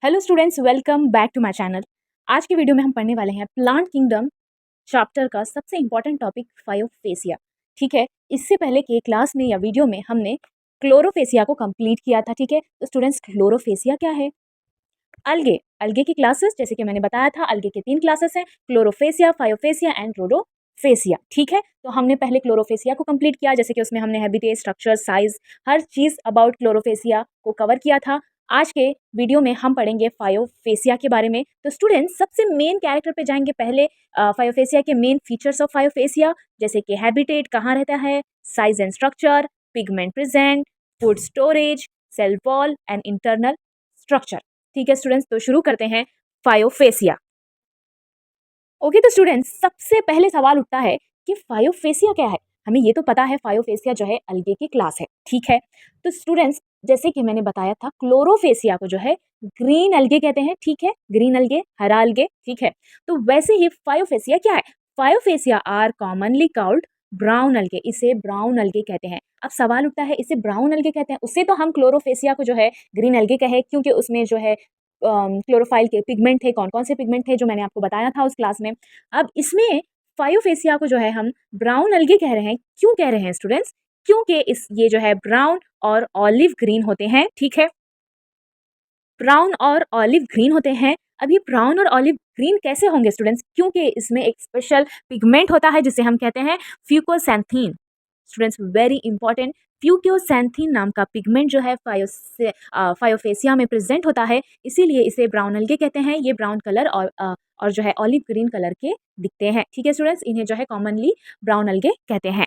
Hello students, welcome back to my channel. आज के video में हम पढ़ने वाले हैं प्लांट किंगडम चैप्टर का सबसे इंपॉर्टेंट टॉपिक फायोफेसिया। ठीक है, इससे पहले के क्लास में या वीडियो में हमने क्लोरोफेसिया को कंप्लीट किया था। ठीक है, तो स्टूडेंट्स क्लोरोफेसिया क्या है? अलगे अलगे की क्लासेस, जैसे कि मैंने बताया था, अलगे के 3 क्लासेस हैं, क्लोरोफेसिया, फायोफेसिया एंड रोडोफेसिया। ठीक है, तो हमने पहले क्लोरोफेसिया को कंप्लीट किया, जैसे कि उसमें हमने हैबिटेट, स्ट्रक्चर, साइज, हर चीज़ अबाउट क्लोरोफेसिया को कवर किया था। आज के वीडियो में हम पढ़ेंगे फायोफेसिया के बारे में। तो स्टूडेंट्स, सबसे मेन कैरेक्टर पे जाएंगे पहले। फायोफेसिया के मेन फीचर्स ऑफ फायोफेसिया, जैसे कि हैबिटेट कहाँ रहता है, size and structure, pigment present, food storage, cell wall and internal structure. ठीक है स्टूडेंट्स, तो शुरू करते हैं फायोफेसिया। ओके, तो स्टूडेंट्स, सबसे पहले सवाल उठता है कि फायोफेसिया क्या है। हमें ये तो पता है फायोफेसिया जो है अलगे की क्लास है। ठीक है, तो स्टूडेंट्स, जैसे कि मैंने बताया था, क्लोरोफेसिया को जो है ग्रीन अलगे कहते हैं। ठीक है, ग्रीन अलगे, हरा अलगे। ठीक है, तो वैसे ही फायोफेसिया क्या है? फायोफेसिया आर कॉमनली कॉल्ड ब्राउन अलगे। इसे ब्राउन अलगे कहते हैं। अब सवाल उठता है, इसे ब्राउन अलगे कहते हैं, उससे तो हम क्लोरोफेसिया को जो है ग्रीन अलगे कहे, क्योंकि उसमें जो है क्लोरोफाइल के पिगमेंट थे। कौन कौन से पिगमेंट थे जो मैंने आपको बताया था उस क्लास में। अब इसमें फायोफेसिया को जो है हम ब्राउन अलगे कह रहे हैं। क्यों कह रहे हैं स्टूडेंट्स? क्योंकि इस ये जो है ब्राउन और ऑलिव ग्रीन होते हैं। ठीक है, ब्राउन और ऑलिव ग्रीन होते हैं। अब ये ब्राउन और ऑलिव ग्रीन कैसे होंगे स्टूडेंट्स? क्योंकि इसमें एक स्पेशल पिगमेंट होता है जिसे हम कहते हैं फ्यूकोसैंथीन। स्टूडेंट्स, वेरी इंपॉर्टेंट, फ्यूकोसैंथीन नाम का पिगमेंट जो है फायोफेसिया में प्रेजेंट होता है, इसीलिए इसे ब्राउन अलगे कहते हैं। ये ब्राउन कलर और जो है ऑलिव ग्रीन कलर के दिखते हैं। ठीक है स्टूडेंट्स, इन्हें जो है कॉमनली ब्राउन अलगे कहते हैं।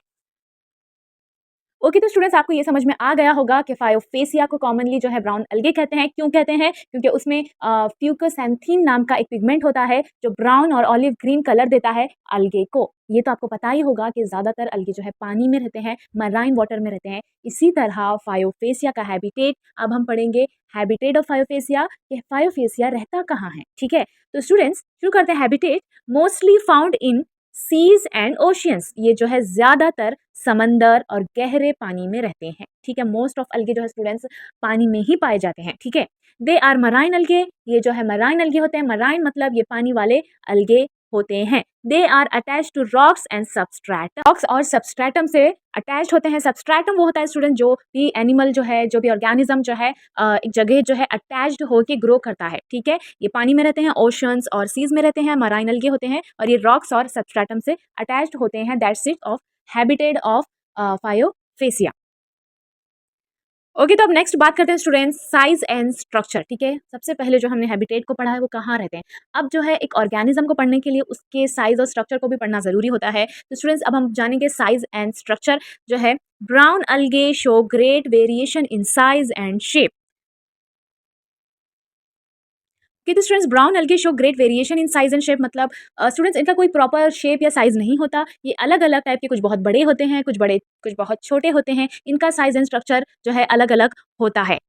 ओके, तो स्टूडेंट्स, आपको ये समझ में आ गया होगा कि फायोफेसिया को कॉमनली जो है ब्राउन अलगे कहते हैं। क्यों कहते हैं? क्योंकि उसमें फ्यूकोसैंथीन नाम का एक पिगमेंट होता है जो ब्राउन और ऑलिव ग्रीन कलर देता है अलगे को। ये तो आपको पता ही होगा कि ज़्यादातर अलगे जो है पानी में रहते हैं, मराइन वाटर में रहते हैं। इसी तरह फायोफेसिया का हैबिटेट, अब हम पढ़ेंगे हैबिटेट ऑफ फायोफेसिया, कि फायोफेसिया रहता कहाँ है। ठीक है, तो स्टूडेंट्स शुरू करते हैं। Habitat mostly found in seas and oceans. ये जो है ज़्यादातर समंदर और गहरे पानी में रहते हैं। ठीक है, मोस्ट ऑफ अलगे जो है स्टूडेंट्स पानी में ही पाए जाते हैं। ठीक है, दे आर मराइन अलगे। ये जो है मराइन अलगे होते हैं। मराइन मतलब ये पानी वाले अलगे होते हैं। They are attach to rocks and substratum. Rocks और सबस्ट्रेटम से अटैच होते हैं। सबस्ट्रेटम वो होता है स्टूडेंट, जो भी एनिमल जो है, जो भी ऑर्गेनिज्म जो है एक जगह जो है अटैच्ड होके ग्रो करता है। ठीक है, ये पानी में रहते हैं, ओशंस और सीज में रहते हैं, मराइन अलगे होते हैं, और ये रॉक्स और सबस्ट्रेटम से अटैच्ड होते हैं। That's it of habitat of phaeophyceae. Okay, तो अब नेक्स्ट बात करते हैं स्टूडेंट्स साइज एंड स्ट्रक्चर। ठीक है, सबसे पहले जो हमने हैबिटेट को पढ़ा है वो कहाँ रहते हैं। अब जो है एक ऑर्गेनिज्म को पढ़ने के लिए उसके साइज और स्ट्रक्चर को भी पढ़ना जरूरी होता है। तो स्टूडेंट्स, अब हम जानेंगे साइज एंड स्ट्रक्चर जो है। ब्राउन अलगे show great variation in size and shape. कि तो स्टूडेंट्स, ब्राउन अलगे show great variation in size and shape, मतलब स्टूडेंट्स इनका कोई प्रॉपर शेप या साइज नहीं होता। ये अलग अलग टाइप के, कुछ बहुत बड़े होते हैं, कुछ बहुत छोटे होते हैं। इनका साइज एंड स्ट्रक्चर जो है अलग अलग होता है।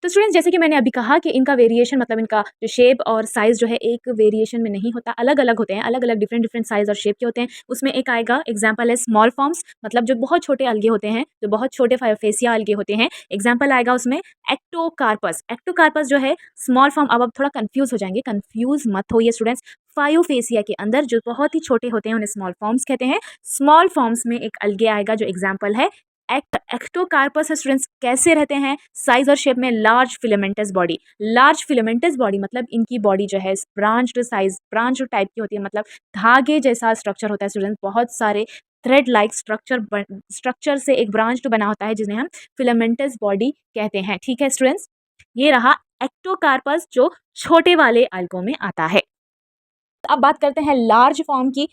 तो स्टूडेंट्स, जैसे कि मैंने अभी कहा कि इनका वेरिएशन मतलब इनका जो शेप और साइज जो है एक वेरिएशन में नहीं होता, अलग अलग होते हैं, अलग अलग डिफरेंट डिफरेंट साइज और शेप के होते हैं। उसमें एक आएगा एग्जांपल है स्मॉल फॉर्म्स, मतलब जो बहुत छोटे अलगे होते हैं, जो बहुत छोटे फायोफेसिया अलगे होते हैं। एग्जाम्पल आएगा उसमें एक्टोकार्पस। एक्टोकार्पस जो है स्मॉल फॉर्म। अब थोड़ा कंफ्यूज हो जाएंगे, कंफ्यूज मत होइए स्टूडेंट्स। फायोफेसिया के अंदर जो बहुत ही छोटे होते हैं उन्हें स्मॉल फॉर्म्स कहते हैं। स्मॉल फॉर्म्स में एक अलगे आएगा जो एग्जाम्पल है एक्टोकार्पस। स्टूडेंट्स कैसे रहते हैं? साइज और शेप में large filamentous body. Large filamentous body मतलब इनकी बॉडी जो है ब्रांच्ड साइज, ब्रांच टाइप की होती है, मतलब धागे जैसा स्ट्रक्चर होता है स्टूडेंट्स। बहुत सारे थ्रेड लाइक स्ट्रक्चर से एक ब्रांच बना होता है जिन्हें हम फिलामेंटस बॉडी कहते हैं। ठीक है स्टूडेंट्स, ये रहा एक्टोकार्पस जो छोटे वाले अलगों में आता है। अब बात करते हैं लार्ज फॉर्म की।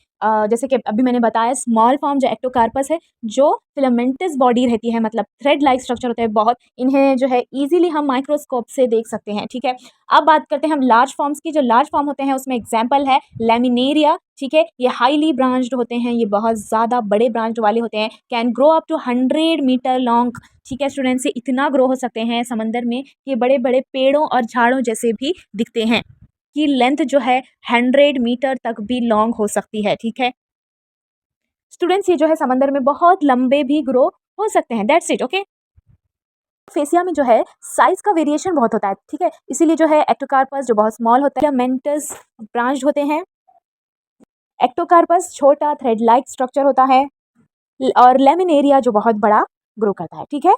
जैसे कि अभी मैंने बताया, स्मॉल फॉर्म जो एक्टोकार्पस है, जो फिलामेंटस बॉडी रहती है, मतलब थ्रेड लाइक स्ट्रक्चर होता है बहुत। इन्हें जो है इजीली हम माइक्रोस्कोप से देख सकते हैं। ठीक है, अब बात करते हैं हम लार्ज फॉर्म्स की। जो लार्ज फॉर्म होते हैं उसमें एग्जाम्पल है लेमिनेरिया। ठीक है, ये हाईली ब्रांच्ड होते हैं, ये बहुत ज़्यादा बड़े ब्रांच वाले होते हैं। Can grow up to 100 meter long. ठीक है स्टूडेंट्स, से इतना ग्रो हो सकते हैं समंदर में कि बड़े बड़े पेड़ों और झाड़ों जैसे भी दिखते हैं, की लेंथ जो है 100 मीटर तक भी लॉन्ग हो सकती है। ठीक है स्टूडेंट्स, ये जो है समंदर में बहुत लंबे भी ग्रो हो सकते हैं। That's it. ओके, फेसिया में जो है साइज का वेरिएशन बहुत होता है, ठीक है, इसीलिए जो है एक्टोकार्पस जो बहुत स्मॉल होता है, फिलामेंटस ब्रांच होते हैं, एक्टोकार्पस छोटा थ्रेड लाइक स्ट्रक्चर होता है, और लेमिनेरिया जो बहुत बड़ा ग्रो करता है, ठीक है।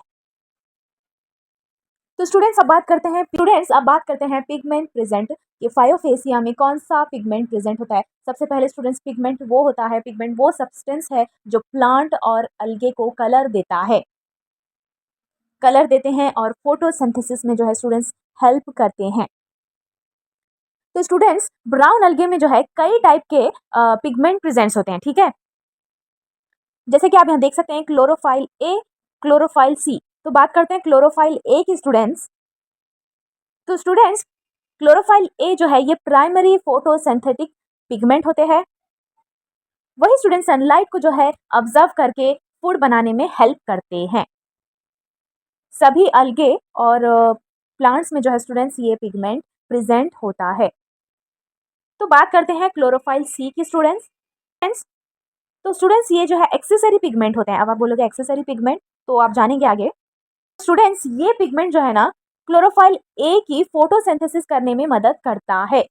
तो स्टूडेंट्स अब बात करते हैं पिगमेंट प्रेजेंट, ये फायोफेसिया में कौन सा पिगमेंट प्रेजेंट होता है। सबसे पहले स्टूडेंट्स पिगमेंट वो सब्सटेंस है जो प्लांट और अलगे को कलर देते हैं और फोटोसिंथेसिस में जो है स्टूडेंट्स हेल्प करते हैं। तो स्टूडेंट्स ब्राउन अलगे में जो है कई टाइप के पिगमेंट प्रेजेंट्स होते हैं, ठीक है। जैसे कि आप यहाँ देख सकते हैं क्लोरोफाइल ए, क्लोरोफाइल सी। तो बात करते हैं क्लोरोफाइल ए की स्टूडेंट्स। तो स्टूडेंट्स क्लोरोफाइल ए जो है ये प्राइमरी फोटोसिंथेटिक पिगमेंट होते हैं। वही स्टूडेंट सनलाइट को जो है ऑब्जर्व करके फूड बनाने में हेल्प करते हैं। सभी अलगे और प्लांट्स में जो है स्टूडेंट्स ये पिगमेंट प्रेजेंट होता है। तो बात करते हैं क्लोरोफाइल सी की स्टूडेंट्स। तो स्टूडेंट्स ये जो है एक्सेसरी पिगमेंट होते हैं। अब आप बोलोगे एक्सेसरी पिगमेंट, तो आप जानेंगे आगे। स्टूडेंट्स ये पिगमेंट जो है ना क्लोरोफाइल ए की फोटोसिंथेसिस करने में मदद करता है।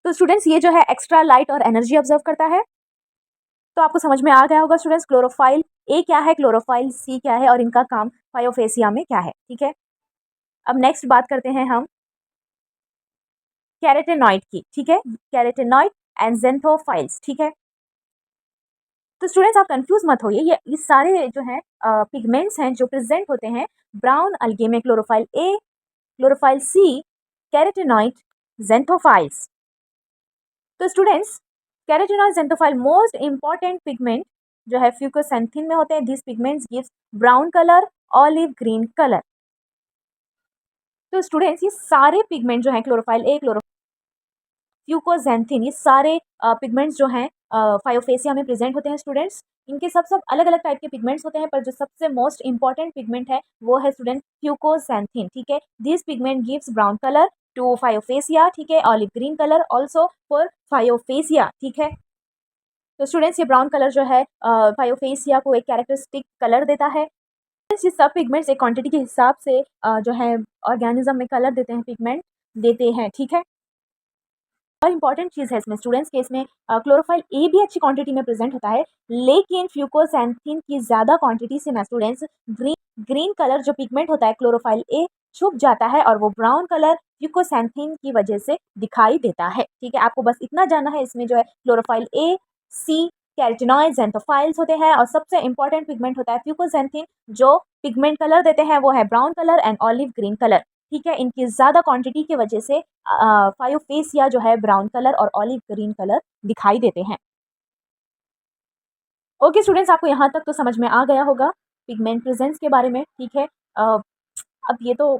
तो स्टूडेंट्स ये जो है एक्स्ट्रा लाइट और एनर्जी ऑब्जर्व करता है। तो आपको समझ में आ गया होगा स्टूडेंट्स क्लोरोफाइल ए क्या है, क्लोरोफाइल सी क्या है और इनका काम फायोफेसिया में क्या है, ठीक है। अब नेक्स्ट बात करते हैं हम कैरोटेनॉइड की, ठीक है, कैरोटेनॉइड एंड ज़ेनथोफाइल्स, ठीक है। तो स्टूडेंट्स आप कंफ्यूज मत होइए, ये सारे जो है पिगमेंट्स हैं जो प्रेजेंट होते हैं ब्राउन अलगे में, chlorophyll a, chlorophyll c, carotenoid, xanthophylls. तो students carotenoid xanthophyll most important pigment जो है फ्यूकोसैंथिन में होते हैं। This pigments gives brown colour, olive green colour. तो स्टूडेंट्स ये सारे पिगमेंट जो हैं क्लोरोफाइल ए, फ्यूकोजैंथिन, ये सारे पिगमेंट्स जो हैं फायोफेसिया में प्रेजेंट होते हैं स्टूडेंट्स। इनके सब अलग अलग टाइप के पिगमेंट्स होते हैं, पर जो सबसे मोस्ट इंपॉर्टेंट पिगमेंट है वो है स्टूडेंट फ्यूकोजैंथिन, ठीक है। This pigment gives brown colour to phaeophyceae, ठीक है, olive green colour also for phaeophyceae, ठीक है। तो स्टूडेंट्स ये ब्राउन कलर जो है फायोफेसिया को एक कैरेक्टरिस्टिक कलर देता है। ये सब पिगमेंट्स एक क्वांटिटी के हिसाब से जो है ऑर्गेनिज्म में कलर देते हैं, पिगमेंट देते हैं, ठीक है। और इंपॉर्टेंट चीज़ है इसमें स्टूडेंट्स के, इसमें क्लोरोफाइल ए भी अच्छी क्वांटिटी में प्रेजेंट होता है, लेकिन फ्यूकोसैंथिन की ज़्यादा क्वांटिटी से ना स्टूडेंट्स ग्रीन कलर जो पिगमेंट होता है क्लोरोफाइल ए छुप जाता है और वो ब्राउन कलर फ्यूकोसैंथिन की वजह से दिखाई देता है, ठीक है। आपको बस इतना जानना है, इसमें जो है क्लोरोफाइल ए, सी, कैरोटेनॉइड, ज़ेनथोफाइल्स होते हैं और सबसे इंपॉर्टेंट पिगमेंट होता है फ्यूकोसैंथिन, जो पिगमेंट कलर देते हैं वो है brown colour and olive green colour, ठीक है। इनकी ज़्यादा क्वांटिटी की वजह से फायोफेसिया जो है ब्राउन कलर और ऑलिव ग्रीन कलर दिखाई देते हैं। ओके स्टूडेंट्स, आपको यहाँ तक तो समझ में आ गया होगा पिगमेंट प्रेजेंस के बारे में, ठीक है। अब ये तो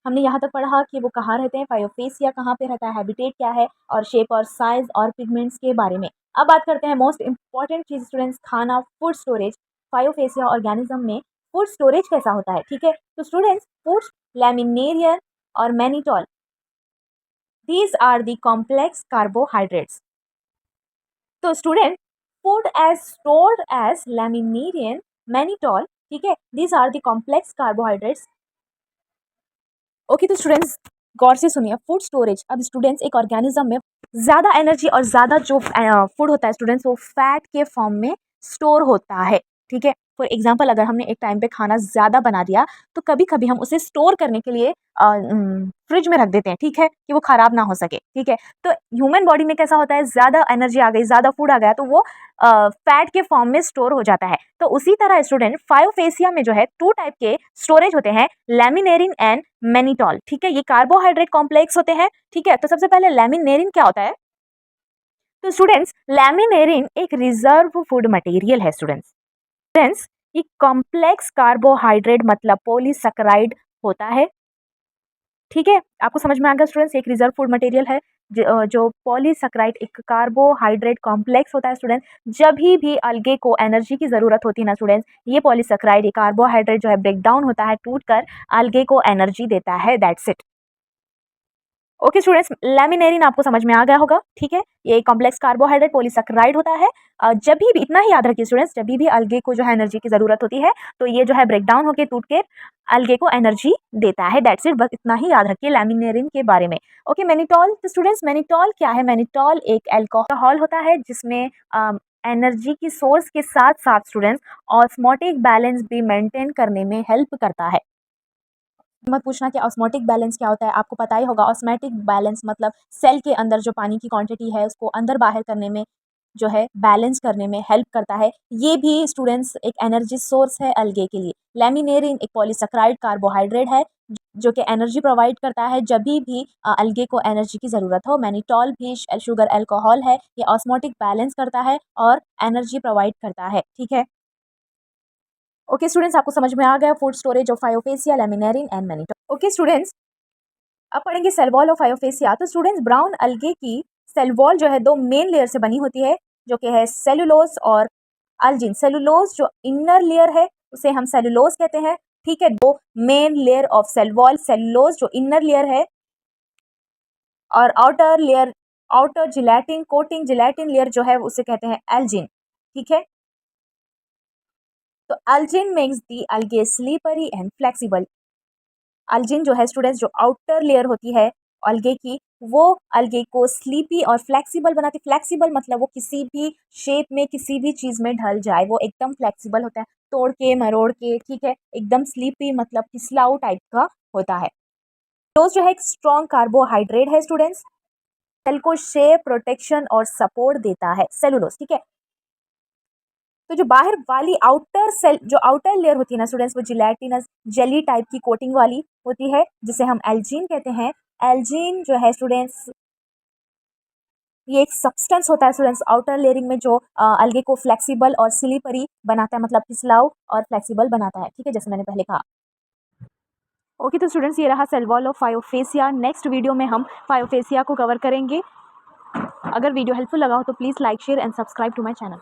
हमने यहाँ तक पढ़ा कि वो कहाँ रहते हैं, फायोफेसिया कहाँ पे रहता है, हैबिटेट क्या है और शेप और साइज और पिगमेंट्स के बारे में। अब बात करते हैं मोस्ट इंपॉर्टेंट चीज़ स्टूडेंट्स, खाना, फूड स्टोरेज। फायोफेसिया ऑर्गेनिज्म में फूड स्टोरेज कैसा होता है, ठीक है। तो स्टूडेंट्स फूड लैमिनेरियन और mannitol, these are the complex carbohydrates. तो student food as stored as laminarin, mannitol, ठीक है, these are the complex carbohydrates. Okay तो स्टूडेंट्स गौर से सुनिए, फूड स्टोरेज। अब स्टूडेंट्स एक ऑर्गेनिज्म में ज़्यादा एनर्जी और ज़्यादा जो फूड होता है स्टूडेंट्स वो फैट के फॉर्म में स्टोर होता है, ठीक है। फॉर एग्जांपल अगर हमने एक टाइम पे खाना ज़्यादा बना दिया तो कभी कभी हम उसे स्टोर करने के लिए फ्रिज में रख देते हैं, ठीक है, कि वो ख़राब ना हो सके, ठीक है। तो ह्यूमन बॉडी में कैसा होता है, ज़्यादा एनर्जी आ गई, ज़्यादा फूड आ गया तो वो फैट के फॉर्म में स्टोर हो जाता है। तो उसी तरह स्टूडेंट फायोफेसिया में जो है 2 टाइप के स्टोरेज होते हैं, लैमिनेरिन एंड मैनिटोल, ठीक है। ये कार्बोहाइड्रेट कॉम्प्लेक्स होते हैं, ठीक है। तो सबसे पहले लैमिनेरिन क्या होता है। तो स्टूडेंट्स लैमिनेरिन एक रिजर्व फूड मटेरियल है स्टूडेंट्स, ये कॉम्प्लेक्स कार्बोहाइड्रेट मतलब पॉलीसैकेराइड होता है, ठीक है। आपको समझ में आ गया स्टूडेंट्स, एक रिजर्व फूड मटेरियल है जो पॉलीसैकेराइड एक कार्बोहाइड्रेट कॉम्प्लेक्स होता है स्टूडेंट्स। जब भी अलगे को एनर्जी की ज़रूरत होती है ना स्टूडेंट्स, ये पॉलीसैकेराइड, ये कार्बोहाइड्रेट जो है ब्रेक डाउन होता है, टूट कर अलगे को एनर्जी देता है, दैट्स इट। ओके स्टूडेंट्स, लैमिनेरिन आपको समझ में आ गया होगा, ठीक है। ये कॉम्प्लेक्स कार्बोहाइड्रेट पॉलीसैकेराइड होता है। जब भी इतना ही याद रखिए स्टूडेंट्स, जब भी अलगे को जो है एनर्जी की जरूरत होती है तो ये जो है ब्रेक डाउन होकर टूट के अलगे को एनर्जी देता है। दैट्स इट, बस इतना ही याद रखिए लैमिनेरिन के बारे में। Okay, mannitol. तो स्टूडेंट्स मैनिटॉल क्या है? मैनिटॉल एक अल्कोहल होता है जिसमें एनर्जी की सोर्स के साथ साथ स्टूडेंट्स ऑस्मोटिक बैलेंस भी मेंटेन करने में हेल्प करता है। मत पूछना कि ऑस्मोटिक बैलेंस क्या होता है, आपको पता ही होगा। ऑस्मोटिक बैलेंस मतलब सेल के अंदर जो पानी की क्वांटिटी है उसको अंदर बाहर करने में, जो है बैलेंस करने में हेल्प करता है। ये भी स्टूडेंट्स एक एनर्जी सोर्स है अलगे के लिए। लैमिनेरिन एक पॉलीसैकेराइड कार्बोहाइड्रेट है जो कि एनर्जी प्रोवाइड करता है जब भी अलगे को एनर्जी की ज़रूरत हो। मैनिटॉल भी शुगर अल्कोहल है, ये ऑस्मोटिक बैलेंस करता है और एनर्जी प्रोवाइड करता है, ठीक है। ओके स्टूडेंट्स, आपको समझ में आ गया food storage of phaeophyceae, laminarin and mannitol. Okay students, अब पढ़ेंगे सेल वॉल ऑफ फायोफेसिया। तो स्टूडेंट्स, ब्राउन अलगे की सेल वॉल जो है दो मेन लेयर से बनी होती है, जो कि है सेलुलोज और अल्जिन। सेलुलोज जो इनर लेयर है उसे हम सेलुलोज कहते हैं, ठीक है। दो main layer of cell wall, cellulose जो इनर लेयर है और outer layer, outer gelatin coating gelatin layer जो है उसे कहते हैं एल्जिन, ठीक है। तो अल्जिन मेक्स दी अलगे स्लीपरी एंड फ्लेक्सिबल। अल्जिन जो है स्टूडेंट्स, जो आउटर लेयर होती है अलगे की, वो अलगे को स्लीपी और फ्लेक्सिबल बनाती। फ्लेक्सिबल मतलब वो किसी भी शेप में किसी भी चीज़ में ढल जाए, वो एकदम फ्लेक्सिबल होता है, तोड़ के मरोड़ के, ठीक है। एकदम स्लीपी मतलब फिसलाऊ टाइप का होता है। तो जो है एक स्ट्रॉन्ग कार्बोहाइड्रेट है स्टूडेंट्स, सेल को शेप, प्रोटेक्शन और सपोर्ट देता है सेलुलोज, ठीक है। तो जो बाहर वाली आउटर सेल, जो आउटर लेयर होती है ना स्टूडेंट्स, वो जिलेटिनस जेली टाइप की कोटिंग वाली होती है जिसे हम एल्जीन कहते हैं। एल्जीन जो है स्टूडेंट्स, ये एक सब्सटेंस होता है स्टूडेंट्स आउटर लेयरिंग में जो अलगे को फ्लेक्सिबल और स्लीपरी बनाता है, मतलब फिसलाऊ और फ्लेक्सिबल बनाता है, ठीक है, जैसे मैंने पहले कहा। ओके तो स्टूडेंट्स, ये रहा cell wall of phaeophyceae. Next video में हम फायोफेसिया को कवर करेंगे। अगर वीडियो हेल्पफुल लगा हो तो please like, share and subscribe to my channel.